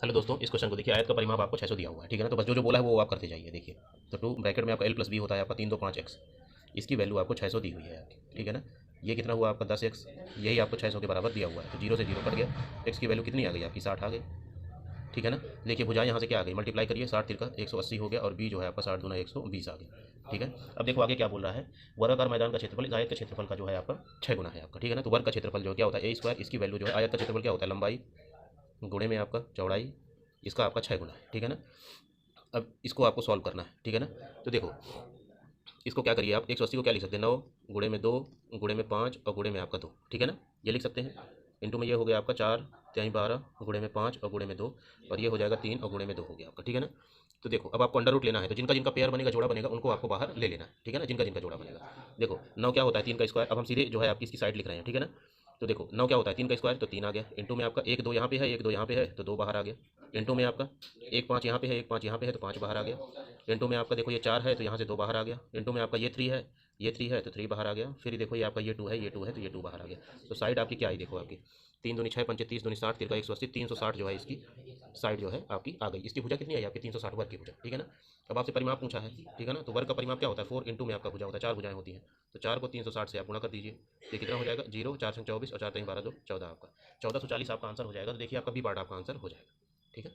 Hello दोस्तों, इस question को देखिए। आयत का परिमाप आपको 600 दिया हुआ है, ठीक है ना। तो बस जो जो बोला है वो आप करते जाइए। देखिए, तो टू ब्रैकेट में आपका एल प्लस बी होता है आपका 3 2 5 एक्स। इसकी वैल्यू आपको 600 दी हुई है आपकी, ठीक है ना। ये कितना हुआ आपका 10 एक्स, यही आपको 600 के बराबर दिया हुआ है। तो जीरो से जीरो कट गया, एक्स की वैल्यू कितनी आ गई आपकी 60 आ गई, ठीक है ना। देखिए भुजाएं यहाँ से क्या आ गई, मल्टीप्लाई करिए, 60 तिरका 180 हो गया, और बी जो है आपका 60 दूना 120 आ गया, ठीक है। अब देखो आगे क्या बोल रहा है, वर्गाकार मैदान का क्षेत्रफल इस आयत के क्षेत्रफल का जो है आपका 6 गुना है आपका, ठीक है ना। तो वर्ग का क्षेत्रफल जो क्या होता है ए स्क्वायर, इसकी वैल्यू जो है आयत का क्षेत्रफल क्या होता है लंबाई गुणे में आपका चौड़ाई, इसका आपका 6 गुना है, ठीक है ना। अब इसको आपको सॉल्व करना है, ठीक है ना। तो देखो इसको क्या करिए आप, 180 को क्या लिख सकते हैं, 9 गुणे में 2 गुणे में 5 और गुणे में आपका 2, ठीक है ना। ये लिख सकते हैं। इंटू में ये हो गया आपका 4 3 12 गुणे में 5 और गुणे में 2, और ये हो जाएगा 3 और गुणे में 2 हो गया आपका, ठीक है ना। तो देखो अब आपको अंडर रूट लेना है, तो जिनका जिनका पेयर बनेगा, जोड़ा बनेगा, उनको आपको बाहर ले लेना है, ठीक है ना। जिनका जिनका जोड़ा बनेगा, देखो 9 क्या होता है 3 का स्क्वायर। अब हम सीधे जो है आपकी इसकी साइड लिख रहे हैं, ठीक है ना। तो देखो 9 क्या होता है 3 का स्क्वायर, तो 3 आ गया। इंटू में आपका 1 2 यहाँ पे है, 1 2 यहाँ पे है, तो 2 बाहर आ गया। इंटू में आपका 1 5 यहाँ पे है, 1 5 यहाँ पे है, तो 5 बाहर आ गया। इंटू में आपका देखो ये 4 है, तो यहाँ से 2 बाहर आ गया। इंटू में आपका ये 3 है, ये 3 है, तो 3 बाहर आ गया। फिर देखो ये आपका ये 2 है, ये 2 है, तो ये 2 बाहर आ गया। तो साइड आपकी क्या आई देखो आपकी, 3 दूनी 6 पंचे 30 दूनी 60 तिरका 180, 360 जो है इसकी साइड जो है आपकी आ गई। इसकी भुजा कितनी आई आपकी 360 वर्ग की भुजा, ठीक है ना। अब आपसे परिमाप पूछा है, ठीक है ना। तो वर्ग का परिमाप क्या होता है 4 इंटू में आपका भुजा होता है, 4 भुजाएं होती हैं। तो 4 को 360 से आप गुणा कर दीजिए, ये कितना हो जाएगा 0 4 संग 24 और 4 3 12 2 14 आपका 1440 आपका आंसर हो जाएगा। तो देखिए आपका बी पार्ट आपका आंसर हो जाएगा, ठीक है।